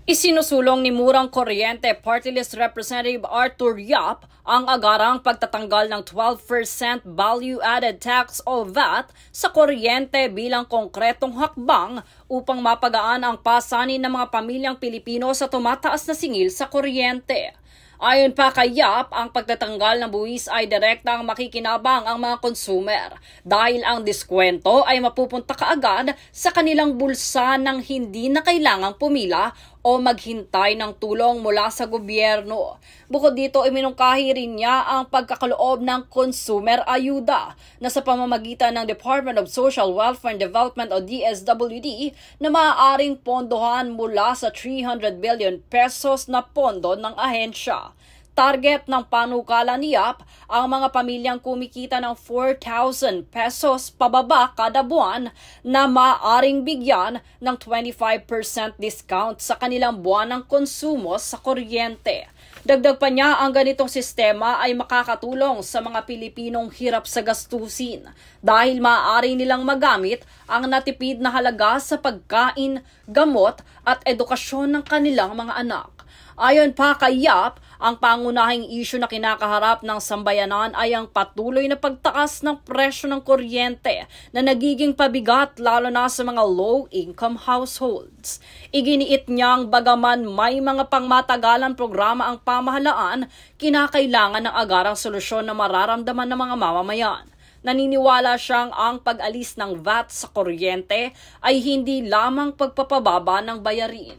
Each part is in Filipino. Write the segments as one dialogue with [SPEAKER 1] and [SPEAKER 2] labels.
[SPEAKER 1] Isinusulong ni Murang Kuryente Party List Representative Arthur Yap ang agarang pagtatanggal ng 12% value-added tax o VAT sa kuryente bilang konkretong hakbang upang mapagaan ang pasanin ng mga pamilyang Pilipino sa tumataas na singil sa kuryente. Ayon pa kay Yap, ang pagtatanggal ng buwis ay direktang makikinabang ang mga konsumer dahil ang diskwento ay mapupunta kaagad sa kanilang bulsa nang hindi na kailangang pumila o maghintay ng tulong mula sa gobyerno. Bukod dito, iminungkahi rin niya ang pagkakaloob ng consumer ayuda na sa pamamagitan ng Department of Social Welfare and Development o DSWD na maaaring pondohan mula sa 300 billion pesos na pondo ng ahensya. Target ng panukala ni Yap ang mga pamilyang kumikita ng 4,000 pesos pababa kada buwan na maaaring bigyan ng 25% discount sa kanilang buwanang konsumo sa kuryente. Dagdag pa niya, ang ganitong sistema ay makakatulong sa mga Pilipinong hirap sa gastusin dahil maaari nilang magamit ang natipid na halaga sa pagkain, gamot at edukasyon ng kanilang mga anak. Ayon pa kay Yap, ang pangunahing isyu na kinakaharap ng sambayanan ay ang patuloy na pagtaas ng presyo ng kuryente na nagiging pabigat lalo na sa mga low-income households. Iginiit niyang bagaman may mga pangmatagalan programa ang pamahalaan, kinakailangan ng agarang solusyon na mararamdaman ng mga mamamayan. Naniniwala siyang ang pag-alis ng VAT sa kuryente ay hindi lamang pagpapababa ng bayarin,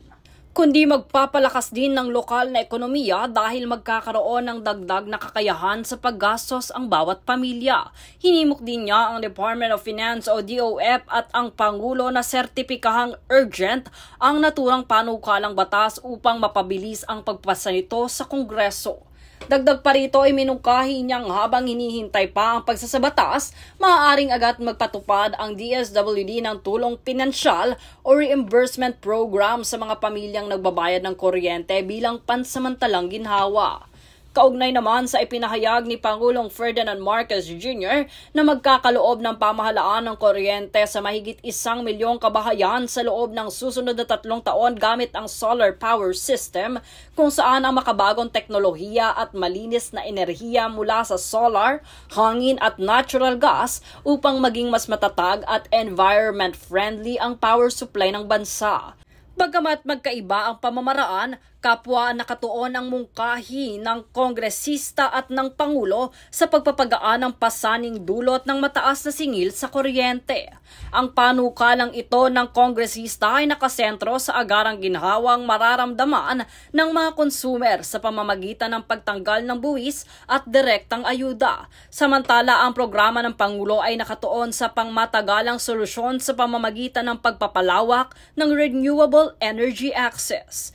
[SPEAKER 1] kundi magpapalakas din ng lokal na ekonomiya dahil magkakaroon ng dagdag na kakayahan sa paggastos ang bawat pamilya. Hinimok din niya ang Department of Finance o DOF at ang Pangulo na sertipikahang urgent ang naturang panukalang batas upang mapabilis ang pagpasa nito sa Kongreso. Dagdag pa rito ay minungkahi niyang habang hinihintay pa ang pagsasabatas, maaaring agad magpatupad ang DSWD ng tulong pinansyal o reimbursement program sa mga pamilyang nagbabayad ng kuryente bilang pansamantalang ginhawa. Kaugnay naman sa ipinahayag ni Pangulong Ferdinand Marcos Jr. na magkakaloob ng pamahalaan ng kuryente sa mahigit 1 milyong kabahayan sa loob ng susunod na 3 taon gamit ang solar power system kung saan ang makabagong teknolohiya at malinis na enerhiya mula sa solar, hangin at natural gas upang maging mas matatag at environment-friendly ang power supply ng bansa. Bagamat magkaiba ang pamamaraan, kapwa nakatuon ang mungkahi ng kongresista at ng Pangulo sa pagpapagaan ng pasaning dulot ng mataas na singil sa kuryente. Ang panukalang ito ng kongresista ay nakasentro sa agarang ginhawang mararamdaman ng mga konsumer sa pamamagitan ng pagtanggal ng buwis at direktang ayuda. Samantala, ang programa ng Pangulo ay nakatuon sa pangmatagalang solusyon sa pamamagitan ng pagpapalawak ng renewable energy access.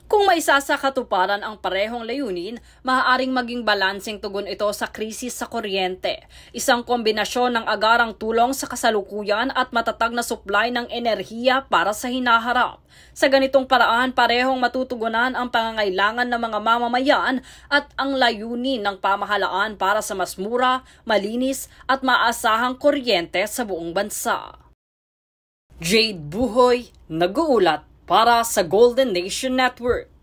[SPEAKER 1] Kung maisasakatuparan ang parehong layunin, maaaring maging balanseng tugon ito sa krisis sa kuryente. Isang kombinasyon ng agarang tulong sa kasalukuyan at matatag na supply ng enerhiya para sa hinaharap. Sa ganitong paraan, parehong matutugunan ang pangangailangan ng mga mamamayan at ang layunin ng pamahalaan para sa mas mura, malinis at maasahang kuryente sa buong bansa. Jade Buhoy, nag-uulat para sa Golden Nation Network.